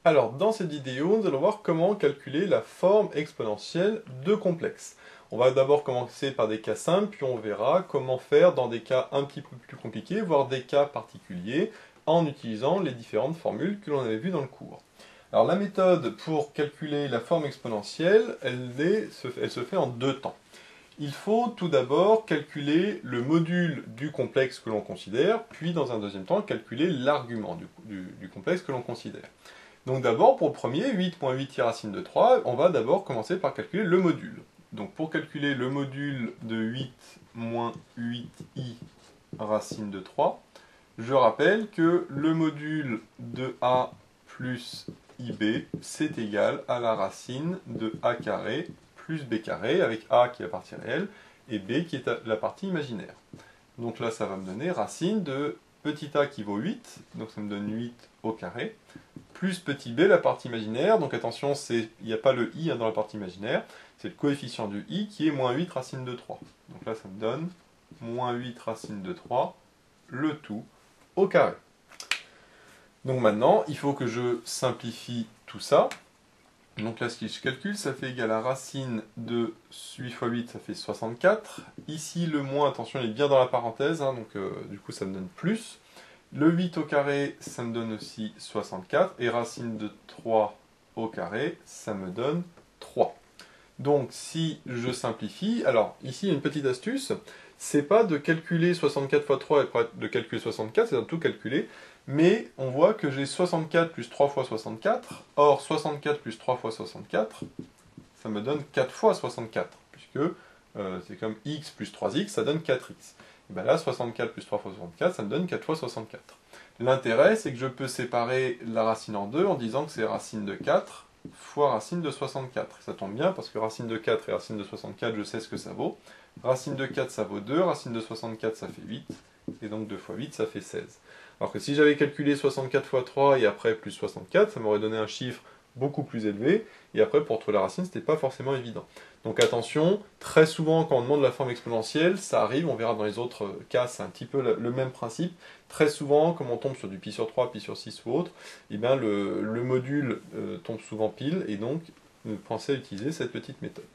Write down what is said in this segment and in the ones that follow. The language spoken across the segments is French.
Alors, dans cette vidéo, nous allons voir comment calculer la forme exponentielle de complexe. On va d'abord commencer par des cas simples, puis on verra comment faire dans des cas un petit peu plus compliqués, voire des cas particuliers, en utilisant les différentes formules que l'on avait vues dans le cours. Alors, la méthode pour calculer la forme exponentielle, elle se fait en deux temps. Il faut tout d'abord calculer le module du complexe que l'on considère, puis dans un deuxième temps, calculer l'argument du complexe que l'on considère. Donc d'abord, pour le premier, 8 moins 8i racine de 3, on va d'abord commencer par calculer le module. Donc pour calculer le module de 8 moins 8i racine de 3, je rappelle que le module de a plus ib, c'est égal à la racine de a carré plus b carré, avec a qui est la partie réelle, et b qui est la partie imaginaire. Donc là, ça va me donner racine de petit a qui vaut 8, donc ça me donne 8 au carré, plus petit b, la partie imaginaire, donc attention, il n'y a pas le i dans la partie imaginaire, c'est le coefficient du i qui est moins 8 racine de 3. Donc là, ça me donne moins 8 racine de 3, le tout au carré. Donc maintenant, il faut que je simplifie tout ça. Donc là, ce que je calcule, ça fait égal à racine de 8 fois 8, ça fait 64. Ici, le moins, attention, il est bien dans la parenthèse, hein, donc du coup, ça me donne plus. Le 8 au carré, ça me donne aussi 64. Et racine de 3 au carré, ça me donne 3. Donc, si je simplifie, alors, ici, il y a une petite astuce, c'est pas de calculer 64 fois 3 et de calculer 64, c'est de tout calculer, mais on voit que j'ai 64 plus 3 fois 64, or 64 plus 3 fois 64, ça me donne 4 fois 64, puisque c'est comme x plus 3x, ça donne 4x. Et bien là, 64 plus 3 fois 64, ça me donne 4 fois 64. L'intérêt, c'est que je peux séparer la racine en deux en disant que c'est racine de 4 fois racine de 64. Ça tombe bien, parce que racine de 4 et racine de 64, je sais ce que ça vaut. Racine de 4, ça vaut 2, racine de 64, ça fait 8, et donc 2 fois 8, ça fait 16. Alors que si j'avais calculé 64 fois 3 et après plus 64, ça m'aurait donné un chiffre beaucoup plus élevé, et après pour trouver la racine, c'était pas forcément évident. Donc attention, très souvent quand on demande la forme exponentielle, ça arrive, on verra dans les autres cas, c'est un petit peu le même principe. Très souvent, comme on tombe sur du pi sur 3, pi sur 6 ou autre, et bien le module tombe souvent pile, et donc pensez à utiliser cette petite méthode.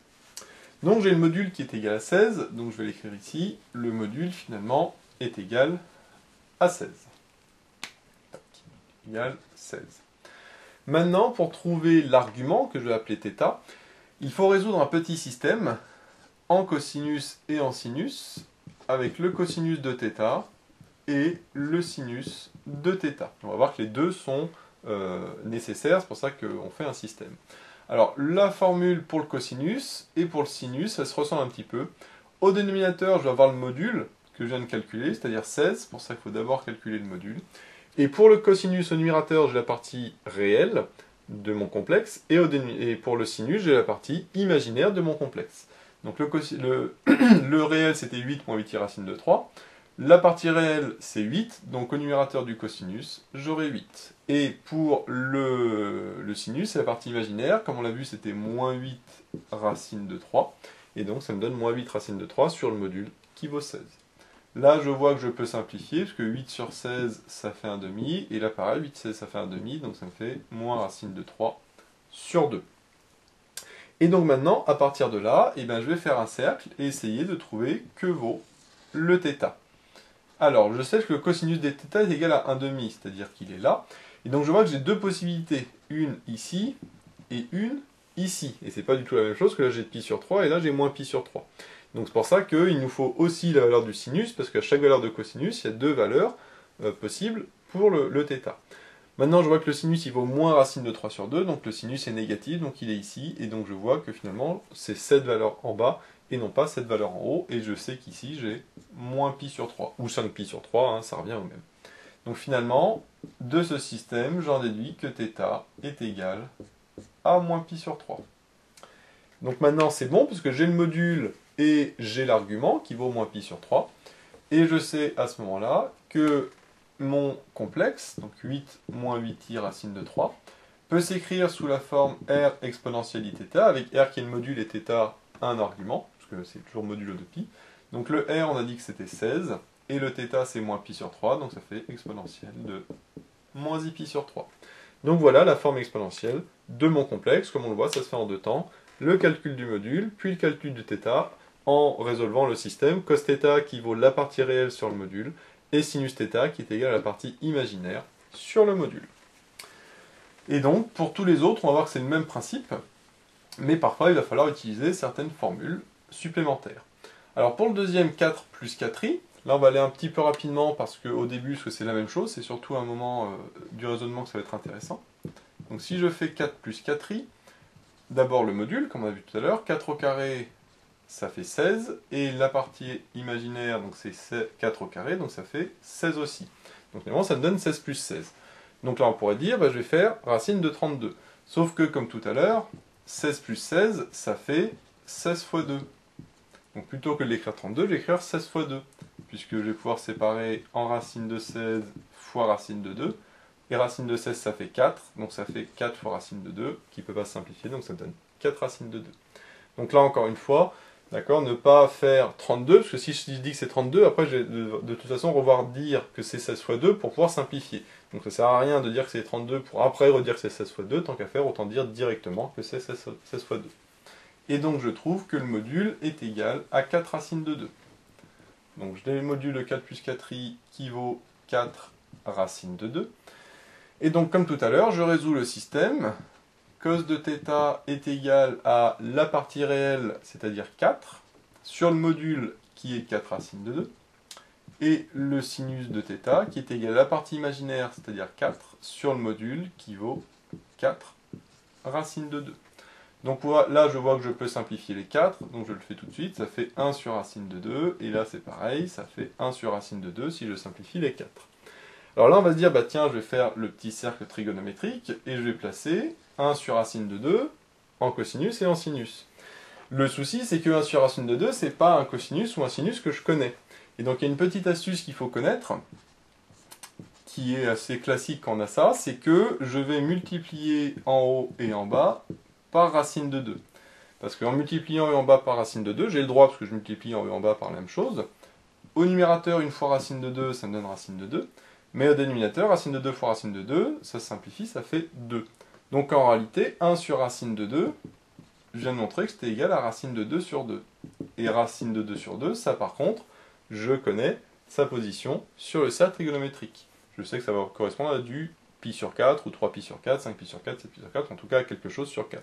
Donc j'ai le module qui est égal à 16, donc je vais l'écrire ici, le module finalement est égal à 16. Égal 16. Maintenant, pour trouver l'argument, que je vais appeler θ, il faut résoudre un petit système en cosinus et en sinus, avec le cosinus de θ et le sinus de θ. On va voir que les deux sont nécessaires, c'est pour ça qu'on fait un système. Alors, la formule pour le cosinus et pour le sinus, ça se ressemble un petit peu. Au dénominateur, je vais avoir le module que je viens de calculer, c'est-à-dire 16, c'est pour ça qu'il faut d'abord calculer le module. Et pour le cosinus au numérateur, j'ai la partie réelle de mon complexe, et pour le sinus, j'ai la partie imaginaire de mon complexe. Donc le réel, c'était 8 moins 8i racine de 3. La partie réelle, c'est 8, donc au numérateur du cosinus, j'aurai 8. Et pour le sinus, c'est la partie imaginaire, comme on l'a vu, c'était moins 8 racine de 3, et donc ça me donne moins 8 racine de 3 sur le module qui vaut 16. Là, je vois que je peux simplifier, parce que 8 sur 16, ça fait 1,5, et là, pareil, 8 sur 16, ça fait 1,5, donc ça me fait moins racine de 3 sur 2. Et donc maintenant, à partir de là, je vais faire un cercle et essayer de trouver que vaut le θ. Alors, je sais que le cosinus des θ est égal à 1,5, c'est-à-dire qu'il est là. Et donc je vois que j'ai deux possibilités, une ici et une ici. Et c'est pas du tout la même chose que là j'ai pi sur 3 et là j'ai moins pi sur 3. Donc c'est pour ça qu'il nous faut aussi la valeur du sinus, parce qu'à chaque valeur de cosinus, il y a deux valeurs possibles pour le θ. Maintenant, je vois que le sinus, il vaut moins racine de 3 sur 2, donc le sinus est négatif, donc il est ici, et donc je vois que finalement, c'est cette valeur en bas, et non pas cette valeur en haut, et je sais qu'ici, j'ai moins pi sur 3, ou 5 pi sur 3, hein, ça revient au même. Donc finalement, de ce système, j'en déduis que θ est égal à moins pi sur 3. Donc maintenant, c'est bon, parce que j'ai le module et j'ai l'argument qui vaut moins pi sur 3, et je sais à ce moment-là que mon complexe, donc 8 moins 8i racine de 3, peut s'écrire sous la forme r exponentielle iθ, avec r qui est le module et θ un argument, parce que c'est toujours modulo de pi. Donc le r, on a dit que c'était 16, et le θ c'est moins pi sur 3, donc ça fait exponentielle de moins i pi sur 3. Donc voilà la forme exponentielle de mon complexe. Comme on le voit, ça se fait en deux temps. Le calcul du module, puis le calcul du θ, en résolvant le système cos θ qui vaut la partie réelle sur le module, et sinus θ qui est égal à la partie imaginaire sur le module. Et donc, pour tous les autres, on va voir que c'est le même principe, mais parfois il va falloir utiliser certaines formules supplémentaires. Alors pour le deuxième 4 plus 4i, là on va aller un petit peu rapidement parce qu'au début, parce que c'est la même chose, c'est surtout un moment du raisonnement que ça va être intéressant. Donc si je fais 4 plus 4i, d'abord le module, comme on a vu tout à l'heure, 4 au carré, ça fait 16, et la partie imaginaire, donc c'est 4 au carré, donc ça fait 16 aussi. Donc finalement, ça me donne 16 plus 16. Donc là, on pourrait dire, bah, je vais faire racine de 32. Sauf que, comme tout à l'heure, 16 plus 16, ça fait 16 fois 2. Donc plutôt que de l'écrire 32, je vais écrire 16 fois 2, puisque je vais pouvoir séparer en racine de 16 fois racine de 2. Et racine de 16, ça fait 4, donc ça fait 4 fois racine de 2, qui ne peut pas se simplifier, donc ça donne 4 racines de 2. Donc là, encore une fois, d'accord, ne pas faire 32, parce que si je dis que c'est 32, après je vais de toute façon revoir dire que c'est 16 fois 2 pour pouvoir simplifier. Donc ça ne sert à rien de dire que c'est 32 pour après redire que c'est 16 fois 2, tant qu'à faire, autant dire directement que c'est 16 fois 2. Et donc je trouve que le module est égal à 4 racines de 2. Donc j'ai le module de 4 plus 4i qui vaut 4 racines de 2. Et donc comme tout à l'heure, je résous le système. Cos de θ est égal à la partie réelle, c'est-à-dire 4, sur le module qui est 4 racines de 2, et le sinus de θ qui est égal à la partie imaginaire, c'est-à-dire 4, sur le module qui vaut 4 racines de 2. Donc là, je vois que je peux simplifier les 4, donc je le fais tout de suite, ça fait 1 sur racine de 2, et là c'est pareil, ça fait 1 sur racine de 2 si je simplifie les 4. Alors là, on va se dire, bah tiens, je vais faire le petit cercle trigonométrique, et je vais placer 1 sur racine de 2 en cosinus et en sinus. Le souci, c'est que 1 sur racine de 2, c'est pas un cosinus ou un sinus que je connais. Et donc il y a une petite astuce qu'il faut connaître, qui est assez classique quand on a ça, c'est que je vais multiplier en haut et en bas par racine de 2. Parce qu'en multipliant en haut et en bas par racine de 2, j'ai le droit, parce que je multiplie en haut et en bas par la même chose. Au numérateur, une fois racine de 2, ça me donne racine de 2. Mais au dénominateur, racine de 2 fois racine de 2, ça se simplifie, ça fait 2. Donc en réalité, 1 sur racine de 2, je viens de montrer que c'était égal à racine de 2 sur 2. Et racine de 2 sur 2, ça par contre, je connais sa position sur le cercle trigonométrique. Je sais que ça va correspondre à du pi sur 4, ou 3 pi sur 4, 5 pi sur 4, 7 pi sur 4, en tout cas à quelque chose sur 4.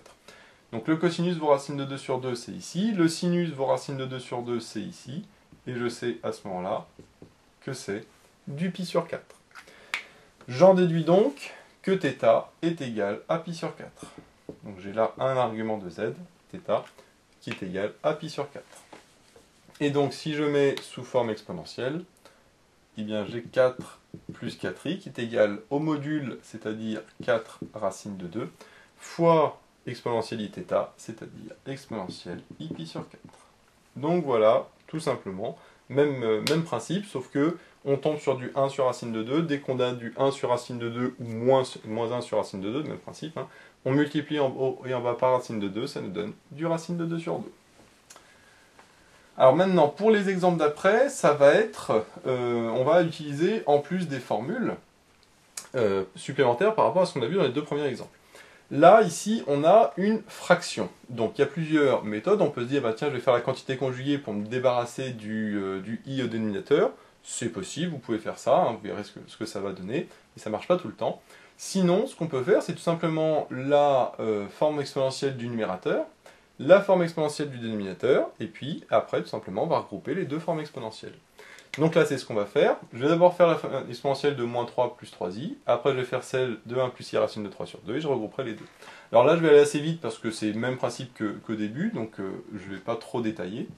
Donc le cosinus vaut racine de 2 sur 2, c'est ici. Le sinus vaut racine de 2 sur 2, c'est ici. Et je sais à ce moment-là que c'est du pi sur 4. J'en déduis donc que θ est égal à pi sur 4. Donc j'ai là un argument de z, θ, qui est égal à pi sur 4. Et donc si je mets sous forme exponentielle, eh bien j'ai 4 plus 4i qui est égal au module, c'est-à-dire 4 racine de 2, fois exponentielle i θ, c'est-à-dire exponentielle i pi sur 4. Donc voilà, tout simplement, même principe, sauf que on tombe sur du 1 sur racine de 2, dès qu'on a du 1 sur racine de 2 ou moins 1 sur racine de 2, même principe, hein, on multiplie en haut et en bas par racine de 2, ça nous donne du racine de 2 sur 2. Alors maintenant, pour les exemples d'après, ça va être, on va utiliser en plus des formules supplémentaires par rapport à ce qu'on a vu dans les deux premiers exemples. Là, ici, on a une fraction. Donc, il y a plusieurs méthodes. On peut se dire, bah, tiens, je vais faire la quantité conjuguée pour me débarrasser du i au dénominateur. C'est possible, vous pouvez faire ça, hein, vous verrez ce que ça va donner. Mais ça ne marche pas tout le temps. Sinon, ce qu'on peut faire, c'est tout simplement la forme exponentielle du numérateur, la forme exponentielle du dénominateur, et puis, après, tout simplement, on va regrouper les deux formes exponentielles. Donc là, c'est ce qu'on va faire. Je vais d'abord faire l'exponentielle de moins 3 plus 3i. Après, je vais faire celle de 1 plus i racine de 3 sur 2. Et je regrouperai les deux. Alors là, je vais aller assez vite parce que c'est le même principe qu'au début. Donc, je ne vais pas trop détailler.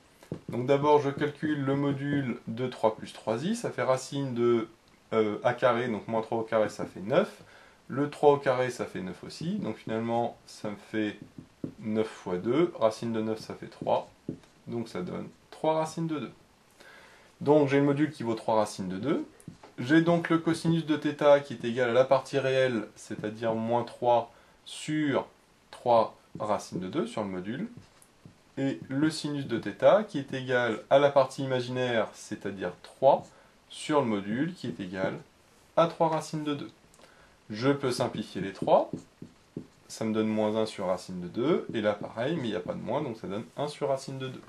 Donc d'abord, je calcule le module de 3 plus 3i. Ça fait racine de a carré. Donc moins 3 au carré, ça fait 9. Le 3 au carré, ça fait 9 aussi. Donc finalement, ça me fait 9 fois 2. Racine de 9, ça fait 3. Donc ça donne 3 racines de 2. Donc j'ai le module qui vaut 3 racines de 2. J'ai donc le cosinus de θ qui est égal à la partie réelle, c'est-à-dire moins 3 sur 3 racines de 2 sur le module. Et le sinus de θ qui est égal à la partie imaginaire, c'est-à-dire 3 sur le module qui est égal à 3 racines de 2. Je peux simplifier les 3. Ça me donne moins 1 sur racine de 2. Et là, pareil, mais il n'y a pas de moins, donc ça donne 1 sur racine de 2.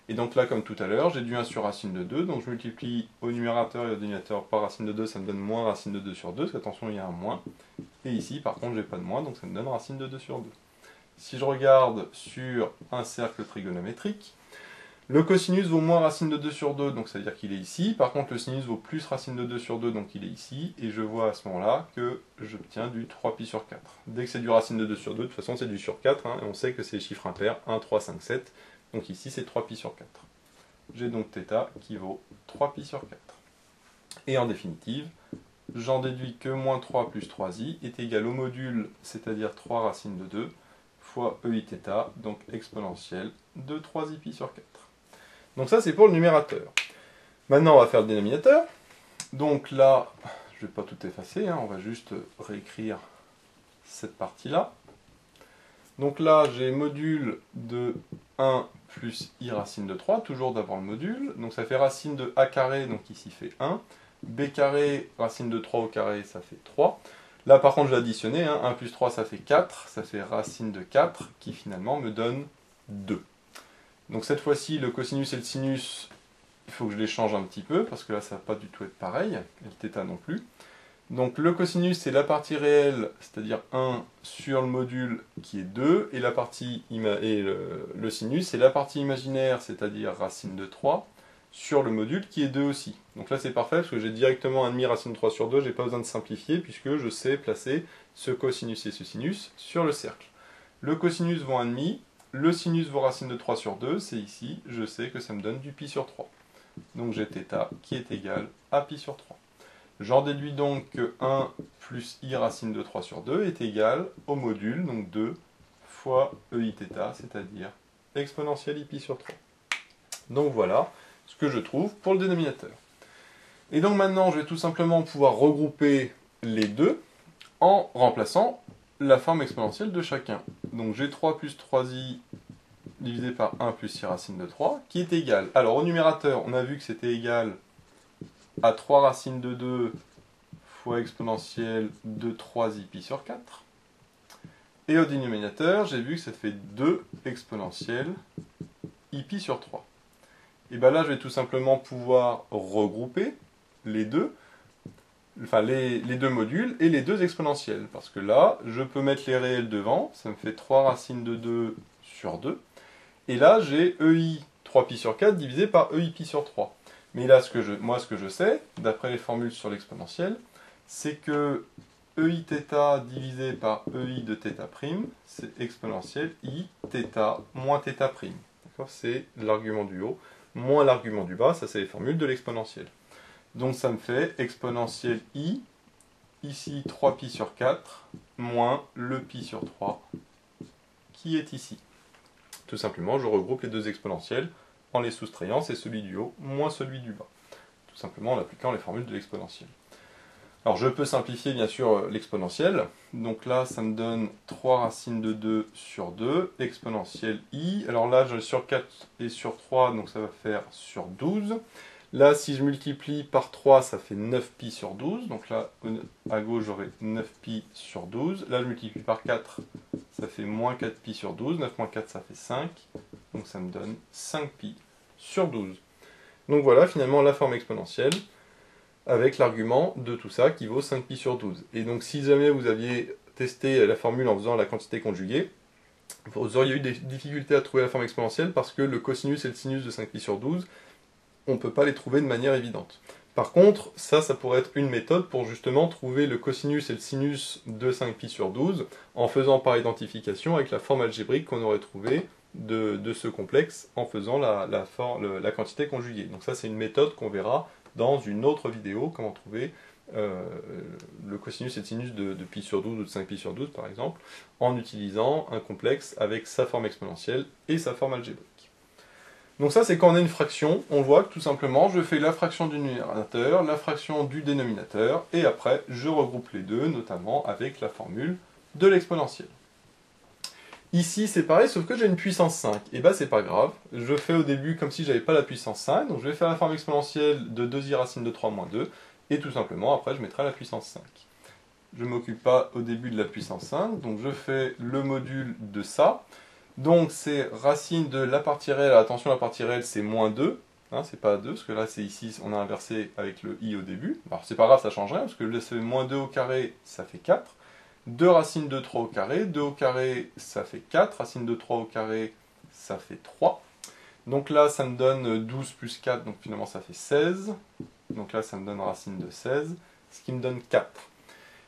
Et donc là, comme tout à l'heure, j'ai du 1 sur racine de 2. Donc je multiplie au numérateur et au dénominateur par racine de 2, ça me donne moins racine de 2 sur 2. Parce qu'attention, il y a un moins. Et ici, par contre, j'ai pas de moins, donc ça me donne racine de 2 sur 2. Si je regarde sur un cercle trigonométrique, le cosinus vaut moins racine de 2 sur 2, donc ça veut dire qu'il est ici. Par contre, le sinus vaut plus racine de 2 sur 2, donc il est ici. Et je vois à ce moment-là que j'obtiens du 3pi sur 4. Dès que c'est du racine de 2 sur 2, de toute façon c'est du sur 4, hein, et on sait que c'est les chiffres impairs, 1, 3, 5, 7. Donc ici c'est 3pi sur 4. J'ai donc θ qui vaut 3pi sur 4. Et en définitive, j'en déduis que moins 3 plus 3i est égal au module, c'est-à-dire 3 racine de 2, fois eiθ, donc exponentielle de 3i pi sur 4. Donc ça c'est pour le numérateur. Maintenant on va faire le dénominateur. Donc là, je ne vais pas tout effacer, hein, on va juste réécrire cette partie-là. Donc là j'ai module de 1 plus i racine de 3, toujours d'abord le module. Donc ça fait racine de a carré, donc ici fait 1. B carré, racine de 3 au carré, ça fait 3. Là par contre je vais additionner, hein, 1 plus 3 ça fait 4, ça fait racine de 4 qui finalement me donne 2. Donc cette fois-ci, le cosinus et le sinus, il faut que je les change un petit peu, parce que là, ça ne va pas du tout être pareil, et le θ non plus. Donc le cosinus, c'est la partie réelle, c'est-à-dire 1 sur le module qui est 2, et le sinus, c'est la partie imaginaire, c'est-à-dire racine de 3, sur le module qui est 2 aussi. Donc là, c'est parfait, parce que j'ai directement 1,5 racine de 3 sur 2, je n'ai pas besoin de simplifier, puisque je sais placer ce cosinus et ce sinus sur le cercle. Le cosinus vaut 1,5. Le sinus vaut racine de 3 sur 2, c'est ici, je sais que ça me donne du pi sur 3. Donc j'ai θ qui est égal à pi sur 3. J'en déduis donc que 1 plus i racine de 3 sur 2 est égal au module, donc 2 fois eiθ, c'est-à-dire exponentielle i pi sur 3. Donc voilà ce que je trouve pour le dénominateur. Et donc maintenant, je vais tout simplement pouvoir regrouper les deux en remplaçant la forme exponentielle de chacun. Donc j'ai 3 plus 3i divisé par 1 plus i racine de 3, qui est égal. Alors au numérateur, on a vu que c'était égal à 3 racine de 2 fois exponentielle de 3i pi sur 4. Et au dénominateur, j'ai vu que ça fait 2 exponentielle i pi sur 3. Et bien là, je vais tout simplement pouvoir regrouper les deux, enfin les deux modules et les deux exponentielles. Parce que là, je peux mettre les réels devant, ça me fait 3 racines de 2 sur 2. Et là, j'ai ei 3pi sur 4 divisé par ei pi sur 3. Mais là, moi, ce que je sais, d'après les formules sur l'exponentielle, c'est que eiθ divisé par ei de θ', c'est exponentielle i θ moins θ'. C'est l'argument du haut moins l'argument du bas, ça c'est les formules de l'exponentielle. Donc ça me fait exponentielle i, ici 3pi sur 4, moins le pi sur 3, qui est ici. Tout simplement, je regroupe les deux exponentielles en les soustrayant, c'est celui du haut moins celui du bas. Tout simplement en appliquant les formules de l'exponentielle. Alors je peux simplifier bien sûr l'exponentielle. Donc là, ça me donne 3 racines de 2 sur 2, exponentielle i. Alors là, je sur 4 et sur 3, donc ça va faire sur 12. Là, si je multiplie par 3, ça fait 9pi sur 12. Donc là, à gauche, j'aurai 9pi sur 12. Là, je multiplie par 4, ça fait moins 4pi sur 12. 9 moins 4, ça fait 5. Donc ça me donne 5pi sur 12. Donc voilà, finalement, la forme exponentielle avec l'argument de tout ça qui vaut 5pi sur 12. Et donc si jamais vous aviez testé la formule en faisant la quantité conjuguée, vous auriez eu des difficultés à trouver la forme exponentielle parce que le cosinus et le sinus de 5pi sur 12, on ne peut pas les trouver de manière évidente. Par contre, ça pourrait être une méthode pour justement trouver le cosinus et le sinus de 5pi sur 12 en faisant par identification avec la forme algébrique qu'on aurait trouvée de ce complexe en faisant la quantité conjuguée. Donc ça c'est une méthode qu'on verra dans une autre vidéo, comment trouver le cosinus et le sinus de pi sur 12 ou de 5pi sur 12 par exemple, en utilisant un complexe avec sa forme exponentielle et sa forme algébrique. Donc ça c'est quand on a une fraction, on voit que tout simplement je fais la fraction du numérateur, la fraction du dénominateur, et après je regroupe les deux, notamment avec la formule de l'exponentielle. Ici c'est pareil, sauf que j'ai une puissance 5. Et bah c'est pas grave, je fais au début comme si j'avais pas la puissance 5, donc je vais faire la forme exponentielle de 2i racine de 3 moins 2, et tout simplement après je mettrai la puissance 5. je ne m'occupe pas au début de la puissance 5, donc je fais le module de ça. Donc c'est racine de la partie réelle, attention la partie réelle c'est moins 2, hein, c'est pas 2, parce que là c'est ici, on a inversé avec le i au début. Alors c'est pas grave, ça change rien, parce que là c'est moins 2 au carré, ça fait 4. 2 racine de 3 au carré, 2 au carré ça fait 4, racine de 3 au carré ça fait 3. Donc là ça me donne 12 plus 4, donc finalement ça fait 16. Donc là ça me donne racine de 16, ce qui me donne 4.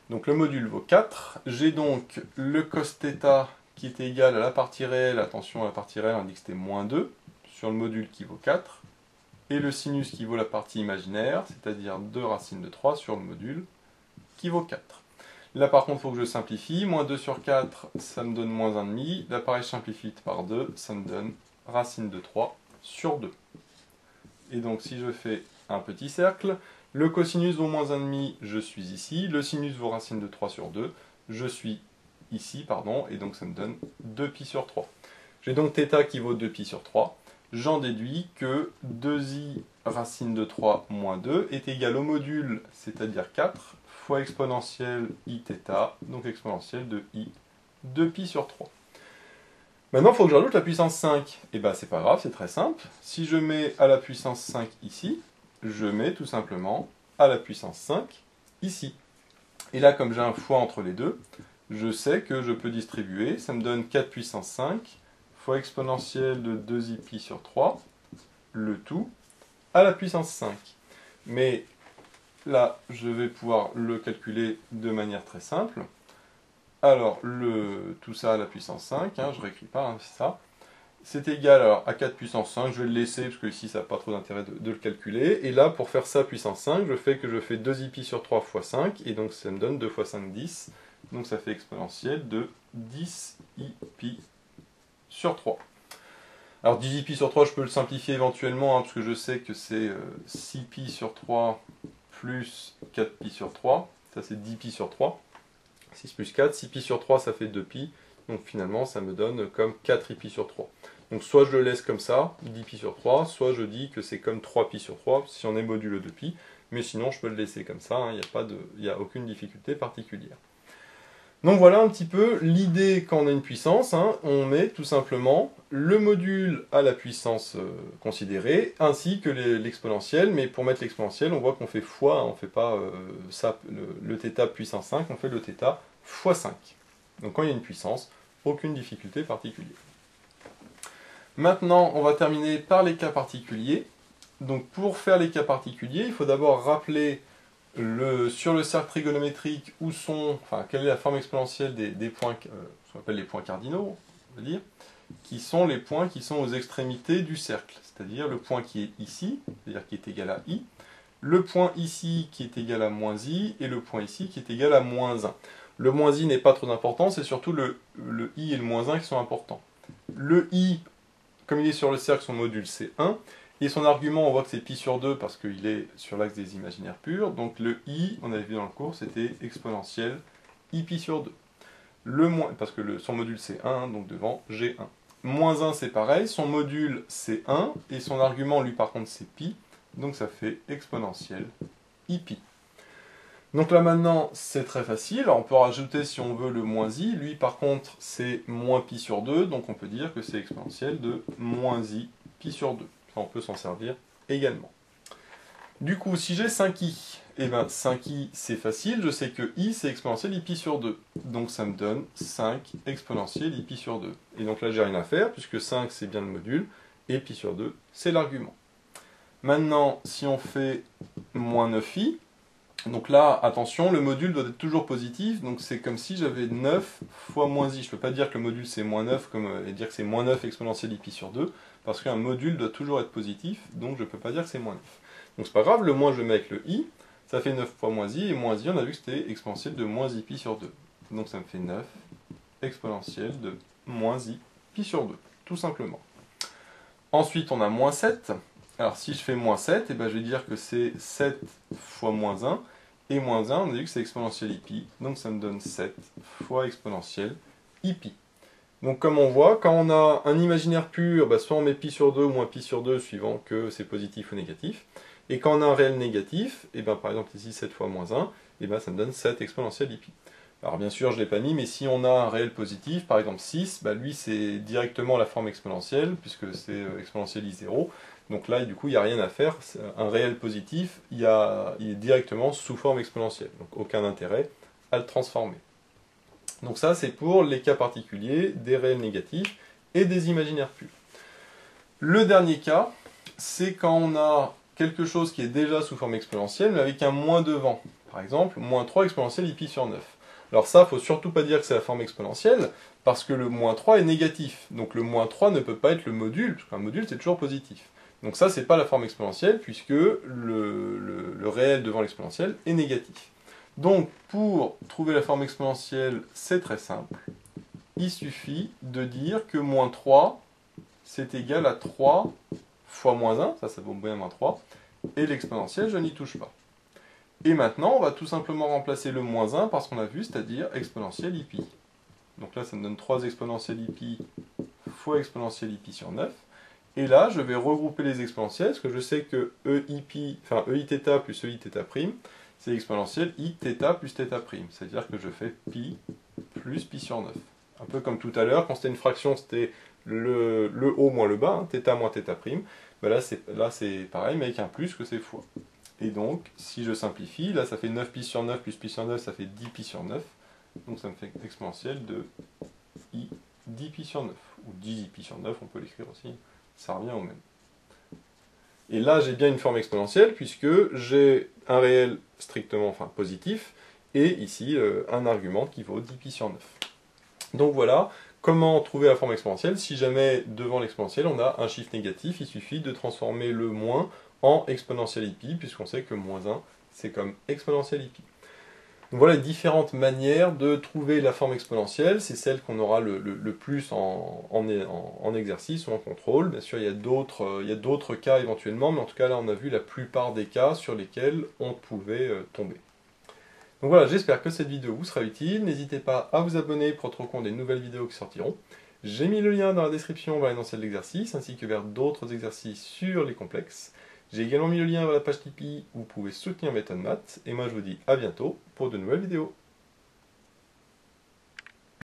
Donc le module vaut 4. J'ai donc le cos θ qui est égal à la partie réelle, attention la partie réelle indique que c'était moins 2, sur le module qui vaut 4, et le sinus qui vaut la partie imaginaire, c'est-à-dire 2 racine de 3 sur le module qui vaut 4. Là par contre il faut que je simplifie, moins 2 sur 4 ça me donne moins 1,5, là pareil je simplifie par 2, ça me donne racine de 3 sur 2. Et donc si je fais un petit cercle, le cosinus vaut moins 1,5, je suis ici, le sinus vaut racine de 3 sur 2, je suis ici, pardon, et donc ça me donne 2pi sur 3. J'ai donc θ qui vaut 2pi sur 3, j'en déduis que 2i racine de 3 moins 2 est égal au module, c'est-à-dire 4, fois exponentielle iθ, donc exponentielle de i 2pi sur 3. Maintenant, il faut que je rajoute la puissance 5. Et bien, c'est pas grave, c'est très simple. Si je mets à la puissance 5 ici, je mets tout simplement à la puissance 5 ici. Et là, comme j'ai un fois entre les deux, je sais que je peux distribuer. Ça me donne 4 puissance 5 fois exponentielle de 2i sur 3, le tout à la puissance 5. Mais là, je vais pouvoir le calculer de manière très simple. Alors, tout ça à la puissance 5, hein, je ne réécris pas, hein, c'est ça. C'est égal alors, à 4 puissance 5, je vais le laisser parce que ici ça n'a pas trop d'intérêt de le calculer. Et là, pour faire ça puissance 5, je fais 2i sur 3 fois 5, et donc ça me donne 2 fois 5, 10. Donc ça fait exponentielle de 10i sur 3. Alors 10i sur 3, je peux le simplifier éventuellement, hein, parce que je sais que c'est 6pi sur 3 plus 4pi sur 3. Ça c'est 10pi sur 3. 6 plus 4, 6pi sur 3 ça fait 2pi, donc finalement ça me donne comme 4i sur 3. Donc soit je le laisse comme ça, 10pi sur 3, soit je dis que c'est comme 3pi sur 3, si on est modulo 2pi, mais sinon je peux le laisser comme ça, hein, il n'y a aucune difficulté particulière. Donc voilà un petit peu l'idée quand on a une puissance, hein, on met tout simplement le module à la puissance considérée, ainsi que l'exponentielle, mais pour mettre l'exponentielle, on voit qu'on fait fois, hein, on ne fait pas ça, le θ puissance 5, on fait le θ fois 5. Donc quand il y a une puissance, aucune difficulté particulière. Maintenant, on va terminer par les cas particuliers. Donc pour faire les cas particuliers, il faut d'abord rappeler sur le cercle trigonométrique quelle est la forme exponentielle des points, ce qu'on appelle les points cardinaux, on va dire, qui sont les points qui sont aux extrémités du cercle, c'est-à-dire le point qui est ici, c'est-à-dire qui est égal à i, le point ici qui est égal à moins i, et le point ici qui est égal à moins 1. Le moins i n'est pas trop important, c'est surtout le i et le moins 1 qui sont importants. Le i, comme il est sur le cercle, son module c'est 1, et son argument, on voit que c'est pi sur 2 parce qu'il est sur l'axe des imaginaires purs. Donc le i, on avait vu dans le cours, c'était exponentielle i pi sur 2. Parce que son module c'est 1, donc devant j'ai 1. Moins 1 c'est pareil, son module c'est 1, et son argument lui par contre c'est pi, donc ça fait exponentielle i pi. Donc là maintenant c'est très facile, alors, on peut rajouter si on veut le moins i, lui par contre c'est moins pi sur 2, donc on peut dire que c'est exponentielle de moins i pi sur 2. On peut s'en servir également. Du coup, si j'ai 5i, et bien 5i c'est facile, je sais que i c'est exponentielle i pi sur 2. Donc ça me donne 5 exponentielle i pi sur 2. Et donc là j'ai rien à faire, puisque 5 c'est bien le module, et pi sur 2 c'est l'argument. Maintenant, si on fait moins 9i, donc là, attention, le module doit être toujours positif, donc c'est comme si j'avais 9 fois moins i. Je ne peux pas dire que le module c'est moins 9 et dire que c'est moins 9 exponentielle i pi sur 2, parce qu'un module doit toujours être positif, donc je ne peux pas dire que c'est moins 9. Donc c'est pas grave, le moins je le mets avec le i, ça fait 9 fois moins i, et moins i on a vu que c'était exponentielle de moins i pi sur 2. Donc ça me fait 9 exponentielle de moins i pi sur 2, tout simplement. Ensuite on a moins 7. Alors si je fais moins 7, et ben, je vais dire que c'est 7 fois moins 1, et moins 1, on a vu que c'est exponentielle i pi, donc ça me donne 7 fois exponentielle i pi. Donc comme on voit, quand on a un imaginaire pur, bah, soit on met pi sur 2 ou moins pi sur 2, suivant que c'est positif ou négatif, et quand on a un réel négatif, et ben, par exemple ici 7 fois moins 1, et ben, ça me donne 7 exponentielle i pi. Alors bien sûr, je ne l'ai pas mis, mais si on a un réel positif, par exemple 6, bah lui c'est directement la forme exponentielle, puisque c'est exponentielle i0. Donc là, du coup, il n'y a rien à faire. Un réel positif, il est directement sous forme exponentielle. Donc aucun intérêt à le transformer. Donc ça, c'est pour les cas particuliers des réels négatifs et des imaginaires purs. Le dernier cas, c'est quand on a quelque chose qui est déjà sous forme exponentielle, mais avec un moins devant. Par exemple, moins 3 exponentielle pi sur 9. Alors ça, il ne faut surtout pas dire que c'est la forme exponentielle, parce que le moins 3 est négatif. Donc le moins 3 ne peut pas être le module, parce qu'un module, c'est toujours positif. Donc ça, c'est pas la forme exponentielle, puisque le réel devant l'exponentielle est négatif. Donc, pour trouver la forme exponentielle, c'est très simple. Il suffit de dire que moins 3, c'est égal à 3 fois moins 1, ça vaut bien moins 3, et l'exponentielle, je n'y touche pas. Et maintenant, on va tout simplement remplacer le moins 1 par ce qu'on a vu, c'est-à-dire exponentielle ipi. Donc là, ça me donne 3 exponentielle ipi fois exponentielle ipi sur 9. Et là, je vais regrouper les exponentielles, parce que je sais que eiθ plus eiθ', c'est l'exponentielle iθ plus θ'. C'est-à-dire que je fais pi plus pi sur 9. Un peu comme tout à l'heure, quand c'était une fraction, c'était le haut moins le bas, hein, θ moins θ'. Ben là, c'est pareil, mais avec un plus que c'est fois. Et donc, si je simplifie, là, ça fait 9 pi sur 9 plus pi sur 9, ça fait 10 pi sur 9. Donc ça me fait exponentielle de i 10 pi sur 9. Ou 10 pi sur 9, on peut l'écrire aussi. Ça revient au même. Et là, j'ai bien une forme exponentielle, puisque j'ai un réel strictement positif, et ici, un argument qui vaut 10 pi sur 9. Donc voilà, comment trouver la forme exponentielle. Si jamais, devant l'exponentielle, on a un chiffre négatif, il suffit de transformer le moins en exponentielle ipi, puisqu'on sait que moins 1, c'est comme exponentielle ipi. Donc voilà les différentes manières de trouver la forme exponentielle, c'est celle qu'on aura le plus en exercice ou en contrôle. Bien sûr, il y a d'autres cas éventuellement, mais en tout cas là on a vu la plupart des cas sur lesquels on pouvait tomber. Donc voilà, j'espère que cette vidéo vous sera utile. N'hésitez pas à vous abonner pour être au courant des nouvelles vidéos qui sortiront. J'ai mis le lien dans la description vers l'énoncé de l'exercice, ainsi que vers d'autres exercices sur les complexes. J'ai également mis le lien vers la page Tipeee où vous pouvez soutenir Méthode Maths. Et moi je vous dis à bientôt pour de nouvelles vidéos.